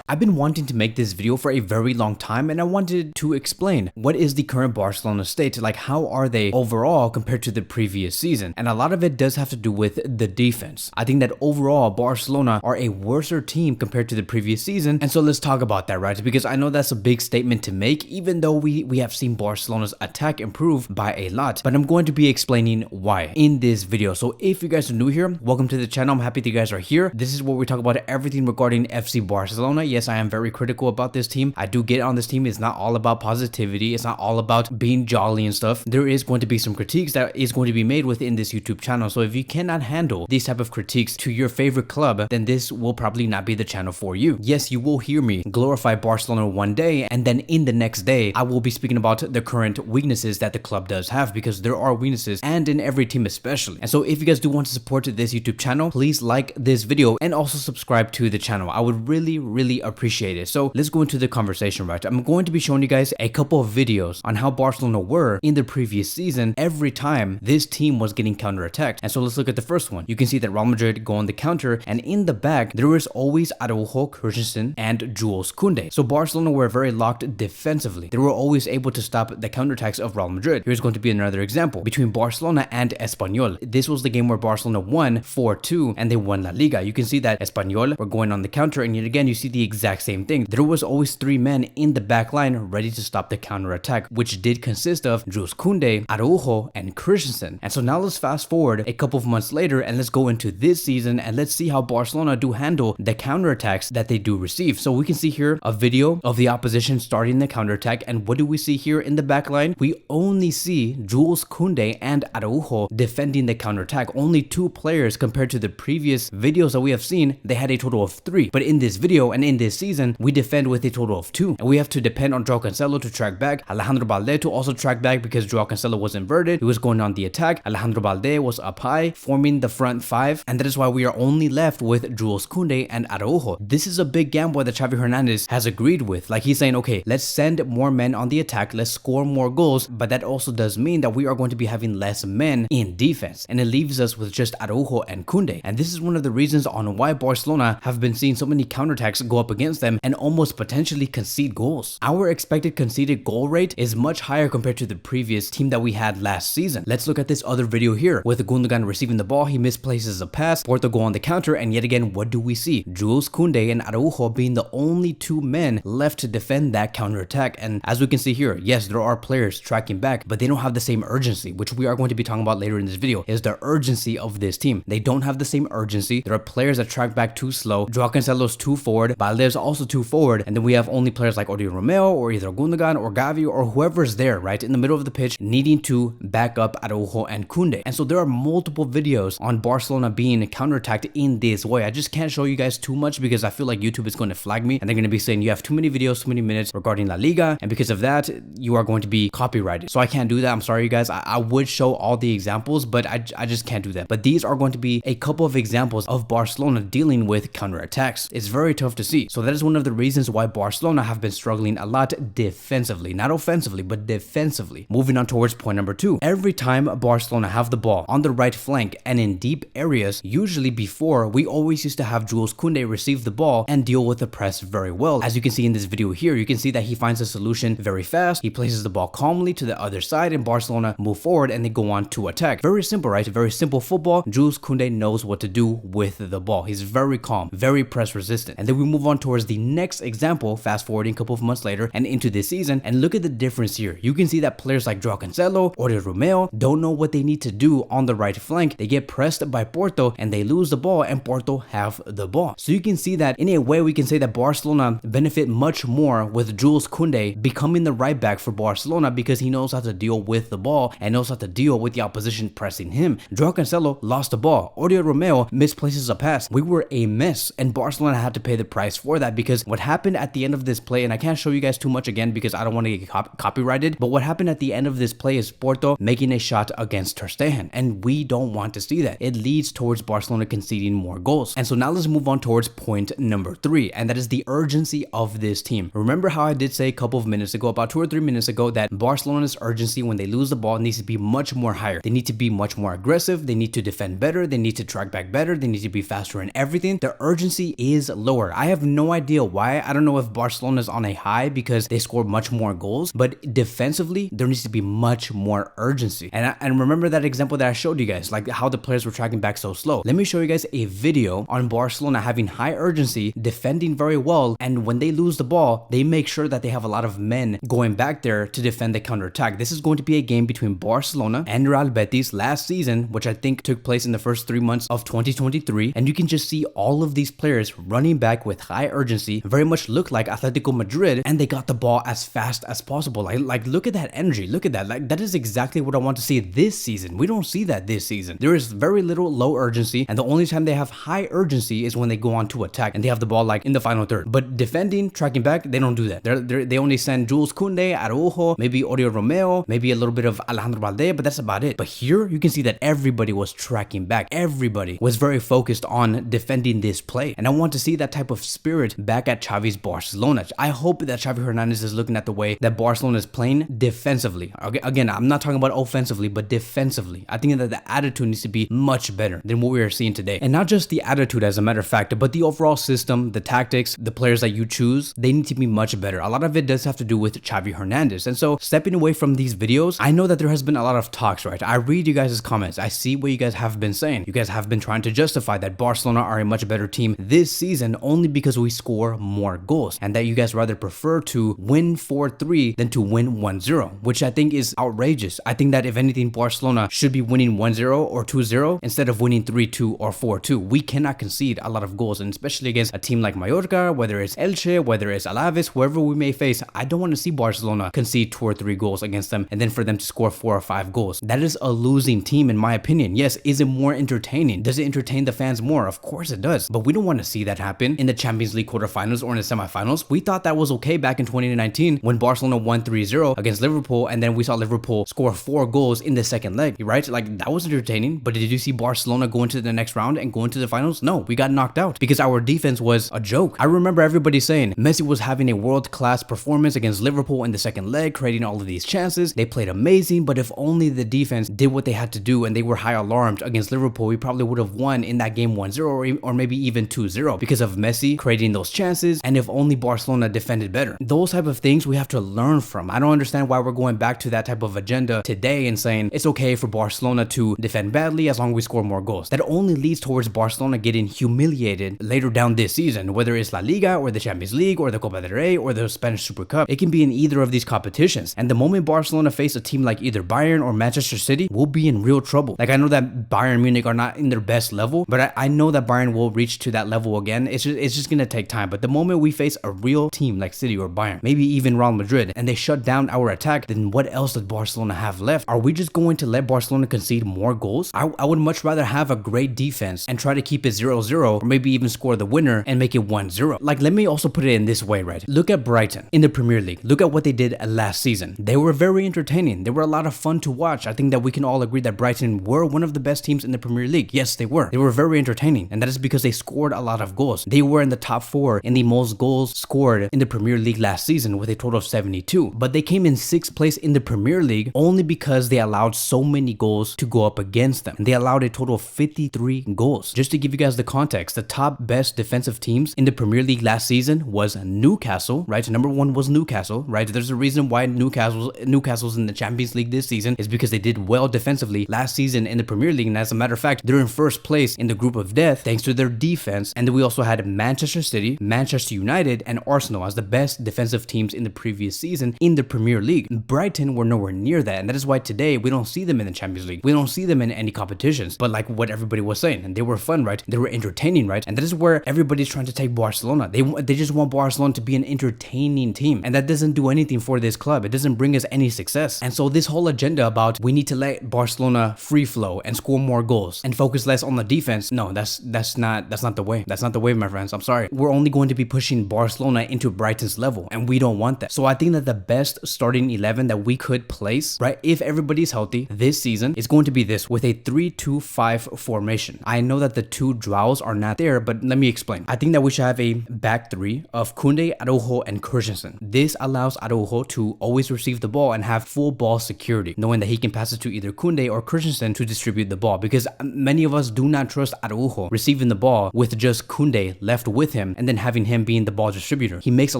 I've been wanting to make this video for a very long time, and I wanted to explain what is the current Barcelona state, like how are they overall compared to the previous season. And a lot of it does have to do with the defense. I think that overall Barcelona are a worser team compared to the previous season, and so let's talk about that, right? Because I know that's a big statement to make, even though we have seen Barcelona's attack improve by a lot, but I'm going to be explaining why in this video. So if you guys are new here, welcome to the channel. I'm happy that you guys are here. This is where we talk about everything regarding FC Barcelona. Yes, I am very critical about this team. I do get on this team. It's not all about positivity. It's not all about being jolly and stuff. There is going to be some critiques that is going to be made within this YouTube channel. So if you cannot handle these type of critiques to your favorite club, then this will probably not be the channel for you. Yes, you will hear me glorify Barcelona one day, and then in the next day, I will be speaking about the current weaknesses that the club does have, because there are weaknesses, and in every team especially. And so if you guys do want to support this YouTube channel, please like this video and also subscribe to the channel. I would really appreciate it. So let's go into the conversation, right? I'm going to be showing you guys a couple of videos on how Barcelona were in the previous season every time this team was getting counterattacked. And so let's look at the first one. You can see that Real Madrid go on the counter, and in the back there is always Araujo, Christensen, and Jules Koundé. So Barcelona were very locked defensively. They were always able to stop the counterattacks of Real Madrid. Here's going to be another example between Barcelona and Espanyol. This was the game where Barcelona won 4-2 and they won La Liga. You can see that Espanyol were going on the counter, and yet again you see the exact same thing. There was always three men in the back line ready to stop the counterattack, which did consist of Jules Koundé, Araujo, and Christensen. And so now let's fast forward a couple of months later and let's go into this season and let's see how Barcelona do handle the counterattacks that they do receive. So we can see here a video of the opposition starting the counterattack, and what do we see here in the back line? We only see Jules Koundé and Araujo defending the counterattack. Only two players compared to the previous videos that we have seen, they had a total of three. But in this video and in this season, we defend with a total of two. And we have to depend on Joao Cancelo to track back, Alejandro Balde to also track back because Joao Cancelo was inverted. He was going on the attack. Alejandro Balde was up high, forming the front five. And that is why we are only left with Jules Koundé and Araujo. This is a big gamble that Xavi Hernandez has agreed with. Like he's saying, okay, let's send more men on the attack. Let's score more goals. But that also does mean that we are going to be having less men in defense. And it leaves us with just Araujo and Koundé. And this is one of the reasons on why Barcelona have been seeing so many counterattacks go up against them and almost potentially concede goals. Our expected conceded goal rate is much higher compared to the previous team that we had last season. Let's look at this other video here. With Gundogan receiving the ball, he misplaces a pass, Porto go on the counter, and yet again, what do we see? Jules Koundé and Araujo being the only two men left to defend that counterattack. And as we can see here, yes, there are players tracking back, but they don't have the same urgency, which we are going to be talking about later in this video, is the urgency of this team. They don't have the same urgency. There are players that track back too slow. Joao Cancelo's too forward, Balde's also too forward, and then we have only players like Oriol Romeo or either Gundogan or Xavi or whoever's there, right, in the middle of the pitch needing to back up Araujo and Koundé. And so there are multiple videos on Barcelona being counterattacked in this way. I just can't show you guys too much because I feel like YouTube is going to flag me and they're going to be saying you have too many videos, too many minutes regarding La Liga, and because of that you are going to be copyrighted. So I can't do that. I'm sorry you guys. I would show all the examples, but I just can't do that. But these are going to be a couple of examples of Barcelona dealing with counterattacks. It's very tough to see. So that is one of the reasons why Barcelona have been struggling a lot defensively, not offensively, but defensively. Moving on towards point number two. Every time Barcelona have the ball on the right flank and in deep areas, usually before, we always used to have Jules Koundé receive the ball and deal with the press very well. As you can see in this video here, you can see that he finds a solution very fast. He places the ball calmly to the other side and Barcelona move forward and they go on to attack. Very simple, right? Very simple football. Jules Koundé knows what to do with the ball. He's very calm, very press resistant. And then we move on towards the next example, fast forwarding a couple of months later and into this season, and look at the difference here. You can see that players like Joao Cancelo or Romeo don't know what they need to do on the right flank. They get pressed by Porto and they lose the ball and Porto have the ball. So you can see that in a way we can say that Barcelona benefit much more with Jules Koundé becoming the right back for Barcelona because he knows how to deal with the ball and knows how to deal with the opposition pressing him. Joao Cancelo lost the ball. Oriol Romeo misplaces a pass. We were a mess and Barcelona had to pay the price for that because what happened at the end of this play, and I can't show you guys too much again because I don't want to get copyrighted, but what happened at the end of this play is Porto making a shot against Ter Stegen, and we don't want to see that. It leads towards Barcelona conceding more goals. And so now let's move on towards point number three, and that is the urgency of this team. Remember how I did say a couple of minutes ago, about 2 or 3 minutes ago, that Barcelona's urgency when they lose the ball needs to be much more higher. They need to be much more aggressive. They need to defend better. They need to track back better. They need to be faster in everything. The urgency is lower. I have no idea why. I don't know if Barcelona's on a high because they scored much more goals, but defensively, there needs to be much more urgency. And remember that example that I showed you guys, like how the players were tracking back so slow. Let me show you guys a video on Barcelona having high urgency, defending very well, and when they lose the ball, they make sure that they have a lot of men going back there to defend the counterattack. This is going to be a game between Barcelona and Real Betis last season, which I think took place in the first 3 months of 2023, and you can just see all of these players running back with high urgency, very much look like Atletico Madrid, and they got the ball as fast as possible. Like look at that energy, look at that. Like that is exactly what I want to see this season. We don't see that this season. There is very little low urgency, and the only time they have high urgency is when they go on to attack and they have the ball like in the final third. But defending, tracking back, they don't do that. They only send Jules Koundé, Araujo, maybe Oriol Romeo, maybe a little bit of Alejandro Balde, but that's about it. But here you can see that everybody was tracking back. Everybody was very focused on defending this play, and I want to see that type of spirit back at Xavi's Barcelona. I hope that Xavi Hernandez is looking at the way that Barcelona is playing defensively. Okay, again, I'm not talking about offensively, but defensively. I think that the attitude needs to be much better than what we are seeing today. And not just the attitude as a matter of fact, but the overall system, the tactics, the players that you choose, they need to be much better. A lot of it does have to do with Xavi Hernandez. And so stepping away from these videos, I know that there has been a lot of talks, right? I read you guys' comments. I see what you guys have been saying. You guys have been trying to justify that Barcelona are a much better team this season only because we score more goals, and that you guys rather prefer to win 4-3 than to win 1-0, which I think is outrageous. I think that if anything, Barcelona should be winning 1-0 or 2-0 instead of winning 3-2 or 4-2. We cannot concede a lot of goals, and especially against a team like Mallorca, whether it's Elche, whether it's Alaves, whoever we may face, I don't want to see Barcelona concede 2 or 3 goals against them and then for them to score 4 or 5 goals. That is a losing team in my opinion. Yes, is it more entertaining? Does it entertain the fans more? Of course it does, but we don't want to see that happen in the Champions League quarterfinals or in the semifinals. We thought that was okay back in 2019 when Barcelona won 3-0 against Liverpool, and then we saw Liverpool score 4 goals in the second leg, right? Like that was entertaining, but did you see Barcelona go into the next round and go into the finals? No, we got knocked out because our defense was a joke. I remember everybody saying Messi was having a world-class performance against Liverpool in the second leg, creating all of these chances. They played amazing, but if only the defense did what they had to do and they were high alarmed against Liverpool, we probably would have won in that game 1-0 or maybe even 2-0 because of Messi creating those chances, and if only Barcelona defended better. Those type of things we have to learn from. I don't understand why we're going back to that type of agenda today and saying it's okay for Barcelona to defend badly as long as we score more goals. That only leads towards Barcelona getting humiliated later down this season, whether it's La Liga or the Champions League or the Copa del Rey or the Spanish Super Cup. It can be in either of these competitions, and the moment Barcelona face a team like either Bayern or Manchester City, we'll be in real trouble. Like I know that Bayern Munich are not in their best level, but I know that Bayern will reach to that level again. It's just gonna take time. But the moment we face a real team like City or Bayern, maybe even Real Madrid, and they shut down our attack, then what else does Barcelona have left? Are we just going to let Barcelona concede more goals? I would much rather have a great defense and try to keep it 0-0 or maybe even score the winner and make it 1-0. Like let me also put it in this way, right? Look at Brighton in the Premier League. Look at what they did last season. They were very entertaining. They were a lot of fun to watch. I think that we can all agree that Brighton were one of the best teams in the Premier League. Yes, they were. They were very entertaining, and that is because they scored a lot of goals. They were in the top 4 in the most goals scored in the Premier League last season with a total of 72. But they came in 6th place in the Premier League only because they allowed so many goals to go up against them. They allowed a total of 53 goals. Just to give you guys the context, the top best defensive teams in the Premier League last season was Newcastle, right? Number 1 was Newcastle, right? There's a reason why Newcastle's in the Champions League this season is because they did well defensively last season in the Premier League, and as a matter of fact, they're in 1st place in the group of death thanks to their defense. And then we also had Manchester City, Manchester United, and Arsenal as the best defensive teams in the previous season in the Premier League. Brighton were nowhere near that, and that is why today we don't see them in the Champions League. We don't see them in any competitions. But like what everybody was saying, and they were fun, right? They were entertaining, right? And that is where everybody's trying to take Barcelona. They just want Barcelona to be an entertaining team, and that doesn't do anything for this club. It doesn't bring us any success. And so this whole agenda about we need to let Barcelona free flow and score more goals and focus less on the defense, no, that's not the way. That's not the way, my friends. I'm sorry. We're only going to be pushing Barcelona into Brighton's level, and we don't want that. So I think that the best starting 11 that we could place, right, if everybody's healthy this season, is going to be this with a 3-2-5 formation. I know that the 2 draws are not there, but let me explain. I think that we should have a back 3 of Koundé, Araujo, and Christensen. This allows Araujo to always receive the ball and have full ball security, knowing that he can pass it to either Koundé or Christensen to distribute the ball, because many of us do not trust Araujo receiving the ball with just Koundé left with him him and then having him being the ball distributor. He makes a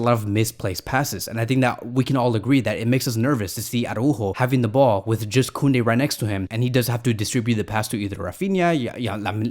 lot of misplaced passes, and I think that we can all agree that it makes us nervous to see Araujo having the ball with just Koundé right next to him, and he does have to distribute the pass to either Rafinha,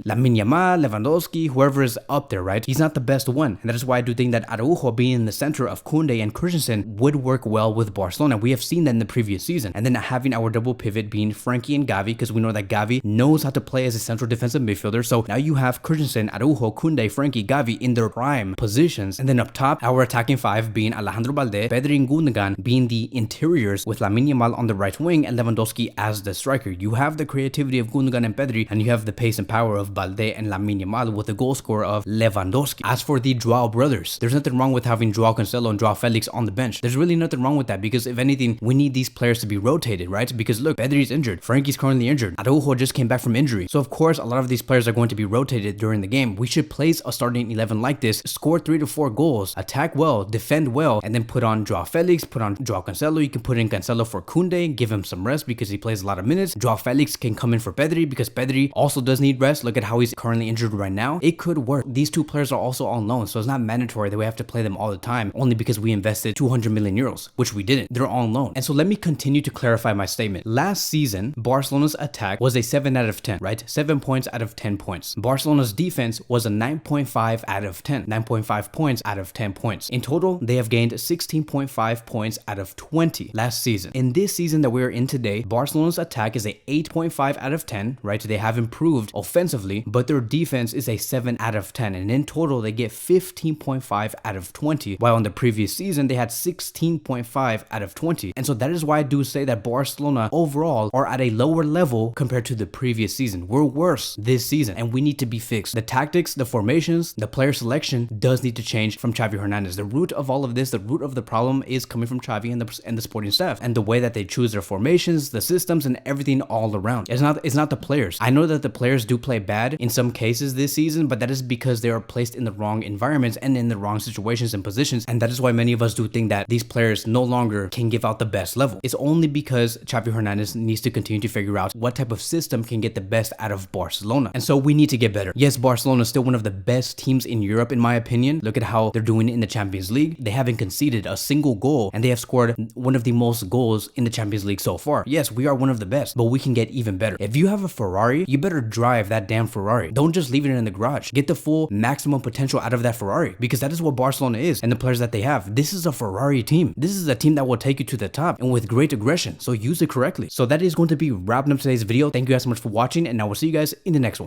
Lamine Yamal, Lewandowski, whoever is up there, right? He's not the best one, and that is why I do think that Araujo being in the center of Koundé and Christensen would work well with Barcelona. We have seen that in the previous season. And then having our double pivot being Frankie and Xavi, because we know that Xavi knows how to play as a central defensive midfielder. So now you have Christensen, Araujo, Koundé, Frankie, Xavi in their prime positions. And then up top, our attacking five being Alejandro Balde, Pedri and Gundogan being the interiors with Lamine Yamal on the right wing and Lewandowski as the striker. You have the creativity of Gundogan and Pedri, and you have the pace and power of Balde and Lamine Yamal with the goal scorer of Lewandowski. As for the Joao brothers, there's nothing wrong with having Joao Cancelo and Joao Felix on the bench. There's really nothing wrong with that, because if anything, we need these players to be rotated, right? Because look, Pedri's injured, Frankie's currently injured, Araujo just came back from injury. So of course, a lot of these players are going to be rotated during the game. We should place a starting 11 like this, score 3 to 4 goals, attack well, defend well, and then put on Joao Felix, put on Joao Cancelo. You can put in Cancelo for Koundé, give him some rest because he plays a lot of minutes. Joao Felix can come in for Pedri because Pedri also does need rest. Look at how he's currently injured right now. It could work. These two players are also on loan, so it's not mandatory that we have to play them all the time only because we invested 200 million euros, which we didn't. They're on loan. And so let me continue to clarify my statement. Last season, Barcelona's attack was a 7 out of 10, right? 7 points out of 10 points. Barcelona's defense was a 9.5 out of 10, 9.5 points out of 10 points. In total, they have gained 16.5 points out of 20 last season. In this season that we're in today, Barcelona's attack is a 8.5 out of 10, right? They have improved offensively, but their defense is a 7 out of 10. And in total, they get 15.5 out of 20, while in the previous season, they had 16.5 out of 20. And so that is why I do say that Barcelona overall are at a lower level compared to the previous season. We're worse this season, and we need to be fixed. The tactics, the formations, the player selection does need to change from Xavi Hernandez. The root of all of this, the root of the problem is coming from Xavi and the sporting staff, and the way that they choose their formations, the systems, and everything all around. It's not the players. I know that the players do play bad in some cases this season, but that is because they are placed in the wrong environments and in the wrong situations and positions, and that is why many of us do think that these players no longer can give out the best level. It's only because Xavi Hernandez needs to continue to figure out what type of system can get the best out of Barcelona, and so we need to get better. Yes, Barcelona is still one of the best teams in Europe in my opinion. Look at how they're doing in the Champions League. They haven't conceded a single goal, and they have scored one of the most goals in the Champions League so far. Yes, we are one of the best, but we can get even better. If you have a Ferrari, you better drive that damn Ferrari. Don't just leave it in the garage. Get the full maximum potential out of that Ferrari, because that is what Barcelona is and the players that they have. This is a Ferrari team. This is a team that will take you to the top and with great aggression, so use it correctly. So that is going to be wrapping up today's video. Thank you guys so much for watching, and I will see you guys in the next one.